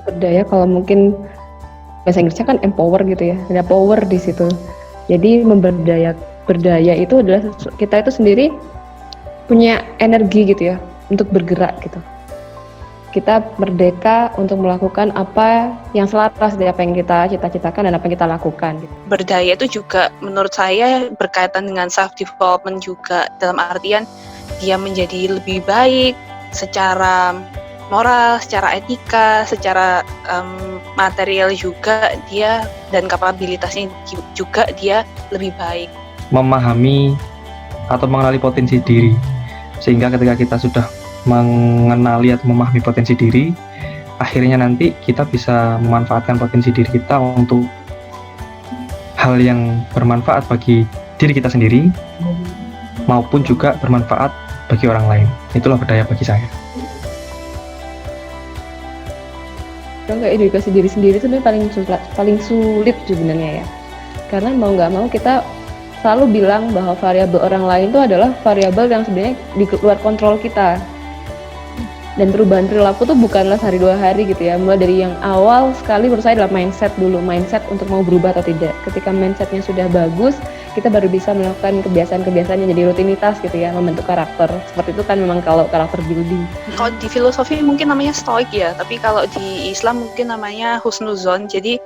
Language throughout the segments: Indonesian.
berdaya, kalau mungkin bahasa Inggrisnya kan empower gitu ya, ada power di situ. Jadi berdaya itu adalah kita itu sendiri punya energi gitu ya untuk bergerak gitu. Kita merdeka untuk melakukan apa yang selaras dari apa yang kita cita-citakan dan apa yang kita lakukan gitu. Berdaya itu juga menurut saya berkaitan dengan self development juga, dalam artian dia menjadi lebih baik secara moral, secara etika, secara material juga dia, dan kapabilitasnya juga dia lebih baik. Memahami atau mengenali potensi diri, sehingga ketika kita sudah mengenali atau memahami potensi diri, akhirnya nanti kita bisa memanfaatkan potensi diri kita untuk hal yang bermanfaat bagi diri kita sendiri maupun juga bermanfaat bagi orang lain. Itulah berdaya bagi saya. Kayak edukasi diri sendiri itu paling sulit sebenarnya ya, karena mau nggak mau kita selalu bilang bahwa variabel orang lain itu adalah variabel yang sebenarnya di luar kontrol kita. Dan perubahan perilaku tuh bukanlah sehari dua hari gitu ya, mulai dari yang awal sekali menurut saya adalah mindset dulu, mindset untuk mau berubah atau tidak. Ketika mindsetnya sudah bagus, kita baru bisa melakukan kebiasaan-kebiasaan yang jadi rutinitas gitu ya, membentuk karakter. Seperti itu kan memang kalau karakter building. Kalau di filosofi mungkin namanya stoik ya, tapi kalau di Islam mungkin namanya husnuzon. Jadi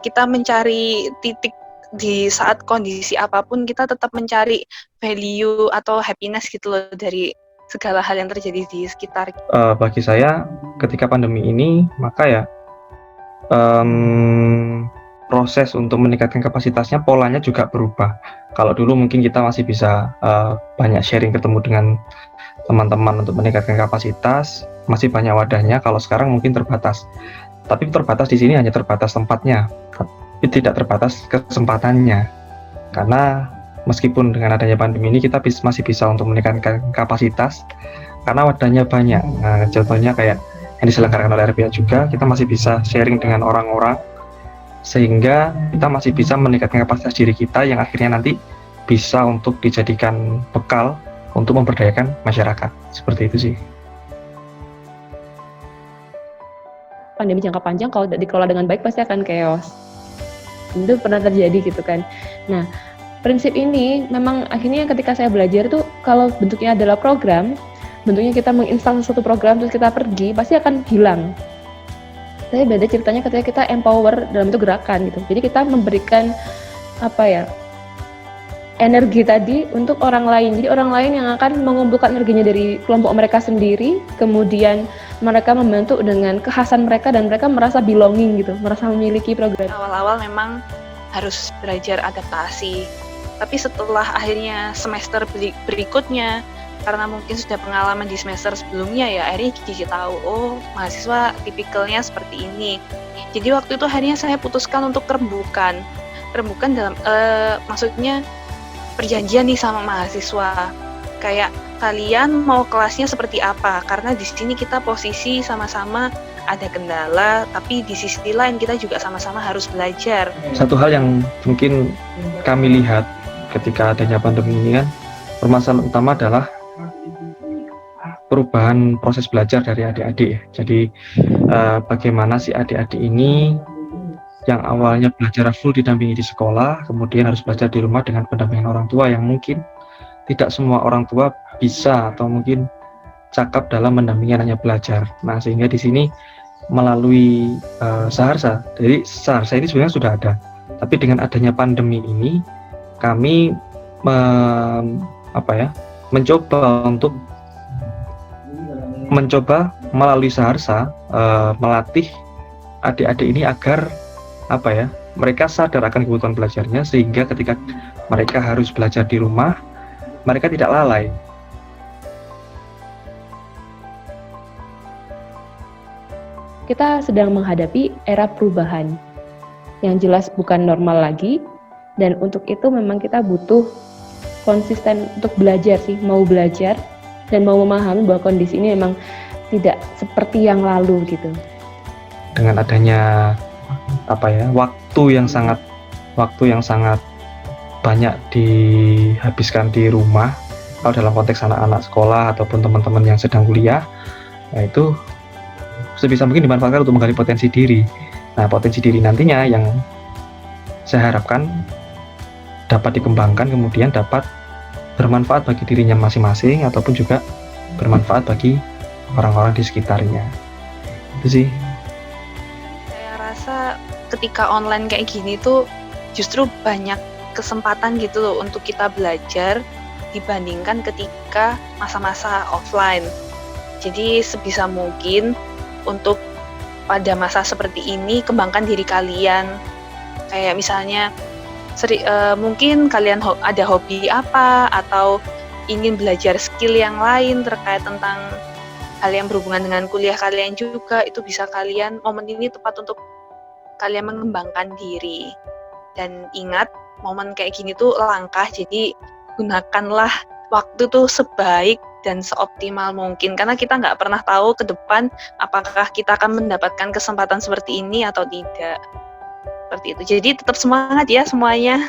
kita mencari titik di saat kondisi apapun, kita tetap mencari value atau happiness gitu loh dari segala hal yang terjadi di sekitar. Bagi saya ketika pandemi ini, maka ya proses untuk meningkatkan kapasitasnya, polanya juga berubah. Kalau dulu mungkin kita masih bisa banyak sharing, ketemu dengan teman-teman untuk meningkatkan kapasitas, masih banyak wadahnya. Kalau sekarang mungkin terbatas, tapi terbatas di sini hanya terbatas tempatnya, tapi tidak terbatas kesempatannya. Karena meskipun dengan adanya pandemi ini kita masih bisa untuk meningkatkan kapasitas karena wadahnya banyak. Nah, contohnya kayak yang diselenggarakan oleh RPA juga, kita masih bisa sharing dengan orang-orang sehingga kita masih bisa meningkatkan kapasitas diri kita yang akhirnya nanti bisa untuk dijadikan bekal untuk memberdayakan masyarakat. Seperti itu sih. Pandemi jangka panjang kalau tidak dikelola dengan baik pasti akan chaos. Itu pernah terjadi gitu kan. Nah, prinsip ini memang akhirnya ketika saya belajar tuh, kalau bentuknya adalah program, bentuknya kita menginstal suatu program terus kita pergi, pasti akan hilang. Saya beda ceritanya ketika kita empower dalam bentuk gerakan gitu. Jadi kita memberikan energi tadi untuk orang lain. Jadi orang lain yang akan mengumpulkan energinya dari kelompok mereka sendiri, kemudian mereka membantu dengan kekhasan mereka dan mereka merasa belonging gitu, merasa memiliki program. Awal-awal memang harus belajar adaptasi. Tapi setelah akhirnya semester berikutnya, karena mungkin sudah pengalaman di semester sebelumnya ya, akhirnya jadi tahu, oh mahasiswa tipikalnya seperti ini. Jadi waktu itu akhirnya saya putuskan untuk rembukan dalam maksudnya perjanjian nih sama mahasiswa. Kayak kalian mau kelasnya seperti apa? Karena di sini kita posisi sama-sama ada kendala, tapi di sisi lain kita juga sama-sama harus belajar. Satu hal yang mungkin kami lihat ketika adanya pandemi ini kan, permasalahan utama adalah perubahan proses belajar dari adik-adik. Jadi bagaimana si adik-adik ini yang awalnya belajar full didampingi di sekolah, kemudian harus belajar di rumah dengan pendampingan orang tua yang mungkin tidak semua orang tua bisa atau mungkin cakap dalam mendampingi anaknya belajar. Nah, sehingga di sini melalui Saharsa. Jadi Saharsa ini sebenarnya sudah ada, tapi dengan adanya pandemi ini kami mencoba melalui Saharsa melatih adik-adik ini agar mereka sadar akan kebutuhan belajarnya, sehingga ketika mereka harus belajar di rumah mereka tidak lalai. Kita sedang menghadapi era perubahan yang jelas bukan normal lagi, dan untuk itu memang kita butuh konsisten untuk belajar sih, mau belajar dan mau memahami bahwa kondisi ini memang tidak seperti yang lalu gitu. Dengan adanya waktu yang sangat banyak dihabiskan di rumah, kalau dalam konteks anak-anak sekolah ataupun teman-teman yang sedang kuliah, nah itu sebisa mungkin dimanfaatkan untuk menggali potensi diri. Nah, potensi diri nantinya yang saya harapkan dapat dikembangkan, kemudian dapat bermanfaat bagi dirinya masing-masing ataupun juga bermanfaat bagi orang-orang di sekitarnya. Itu sih. Saya rasa ketika online kayak gini tuh justru banyak kesempatan gitu loh untuk kita belajar dibandingkan ketika masa-masa offline. Jadi sebisa mungkin untuk pada masa seperti ini kembangkan diri kalian. Kayak misalnya mungkin kalian ada hobi apa atau ingin belajar skill yang lain terkait tentang hal yang berhubungan dengan kuliah kalian juga, itu bisa momen ini tepat untuk kalian mengembangkan diri. Dan ingat, momen kayak gini tuh langkah, jadi gunakanlah waktu tuh sebaik dan seoptimal mungkin, karena kita nggak pernah tahu ke depan apakah kita akan mendapatkan kesempatan seperti ini atau tidak. Seperti itu. Jadi tetap semangat ya semuanya.